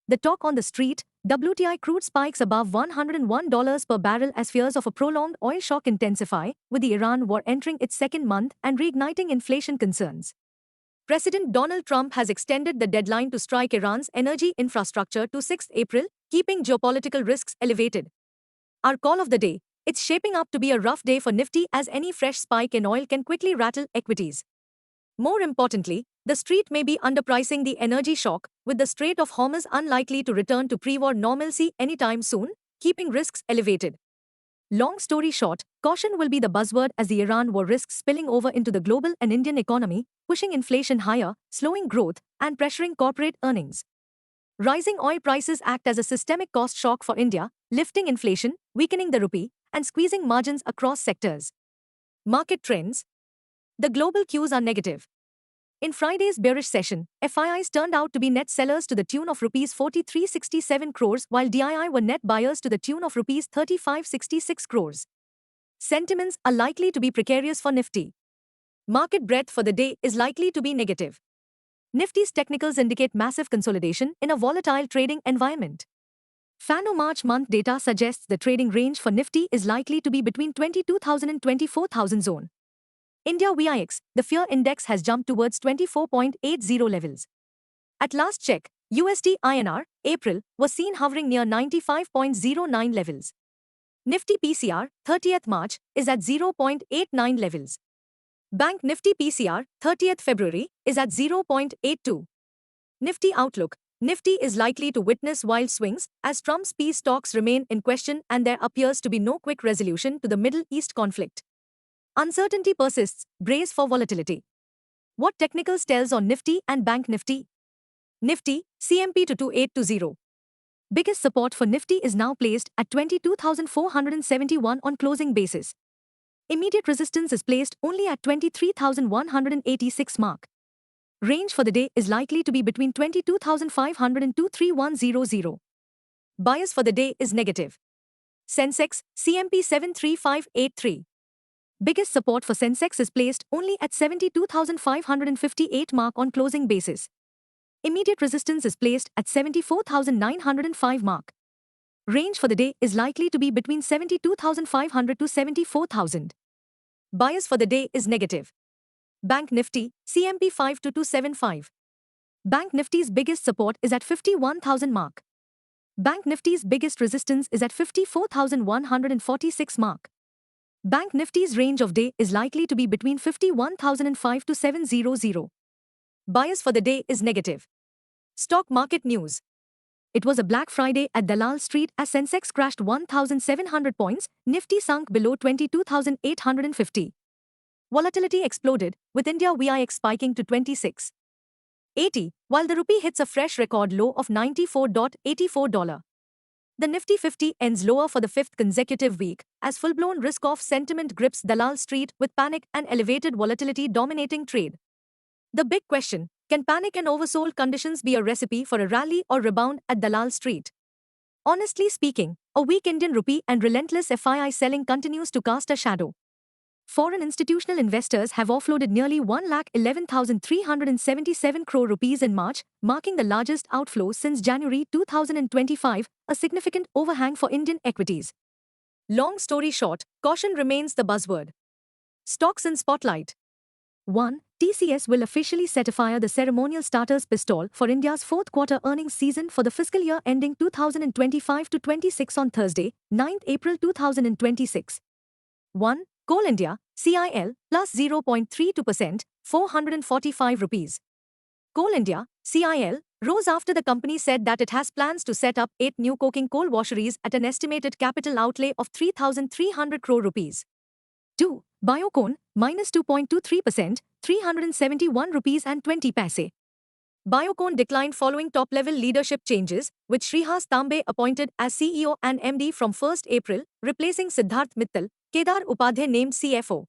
The talk on the street, WTI crude spikes above $101 per barrel as fears of a prolonged oil shock intensify, with the Iran war entering its second month and reigniting inflation concerns. President Donald Trump has extended the deadline to strike Iran's energy infrastructure to 6 April, keeping geopolitical risks elevated. Our call of the day: it's shaping up to be a rough day for Nifty as any fresh spike in oil can quickly rattle equities. More importantly, the street may be underpricing the energy shock, with the Strait of Hormuz unlikely to return to pre-war normalcy anytime soon, keeping risks elevated. Long story short, caution will be the buzzword as the Iran war risks spilling over into the global and Indian economy, pushing inflation higher, slowing growth, and pressuring corporate earnings. Rising oil prices act as a systemic cost shock for India, lifting inflation, weakening the rupee, and squeezing margins across sectors. Market trends. The global cues are negative. In Friday's bearish session, FIIs turned out to be net sellers to the tune of Rs 4367 crores while DII were net buyers to the tune of Rs 3566 crores. Sentiments are likely to be precarious for Nifty. Market breadth for the day is likely to be negative. Nifty's technicals indicate massive consolidation in a volatile trading environment. FANO March month data suggests the trading range for Nifty is likely to be between 22,000 and 24,000 zone. India VIX, the fear index has jumped towards 24.80 levels. At last check, USD INR, April, was seen hovering near 95.09 levels. Nifty PCR, 30th March, is at 0.89 levels. Bank Nifty PCR, 30th February, is at 0.82. Nifty outlook. Nifty is likely to witness wild swings as Trump's peace talks remain in question and there appears to be no quick resolution to the Middle East conflict. Uncertainty persists, brace for volatility. What technicals tells on Nifty and Bank Nifty? Nifty, CMP to 2820. Biggest support for Nifty is now placed at 22,471 on closing basis. Immediate resistance is placed only at 23,186 mark. Range for the day is likely to be between 22,500 and 23,100. Bias for the day is negative. Sensex, CMP 73583. Biggest support for Sensex is placed only at 72,558 mark on closing basis. Immediate resistance is placed at 74,905 mark. Range for the day is likely to be between 72,500 to 74,000. Bias for the day is negative. Bank Nifty, CMP 52275. Bank Nifty's biggest support is at 51,000 mark. Bank Nifty's biggest resistance is at 54,146 mark. Bank Nifty's range of day is likely to be between 51,005 to 700. Bias for the day is negative. Stock market news. It was a Black Friday at Dalal Street as Sensex crashed 1,700 points, Nifty sunk below 22,850. Volatility exploded, with India VIX spiking to 26.80, while the rupee hits a fresh record low of $94.84. The Nifty 50 ends lower for the fifth consecutive week, as full-blown risk-off sentiment grips Dalal Street with panic and elevated volatility dominating trade. The big question: can panic and oversold conditions be a recipe for a rally or rebound at Dalal Street? Honestly speaking, a weak Indian rupee and relentless FII selling continues to cast a shadow. Foreign institutional investors have offloaded nearly 1,11,377 crore rupees in March, marking the largest outflow since January 2025, a significant overhang for Indian equities. Long story short, caution remains the buzzword. Stocks in spotlight. 1. TCS will officially certify the ceremonial starter's pistol for India's fourth quarter earnings season for the fiscal year ending 2025-26 on Thursday, 9th April 2026. 1. Coal India, CIL, plus 0.32%, 445 rupees. Coal India, CIL, rose after the company said that it has plans to set up 8 new coking coal washeries at an estimated capital outlay of 3,300 crore rupees. 2. Biocon, minus 2.23%, 371 rupees and 20 paise. Biocon declined following top-level leadership changes, with Shrihas Tambe appointed as CEO and MD from 1st April, replacing Siddharth Mittal, Kedar Upadhyay named CFO.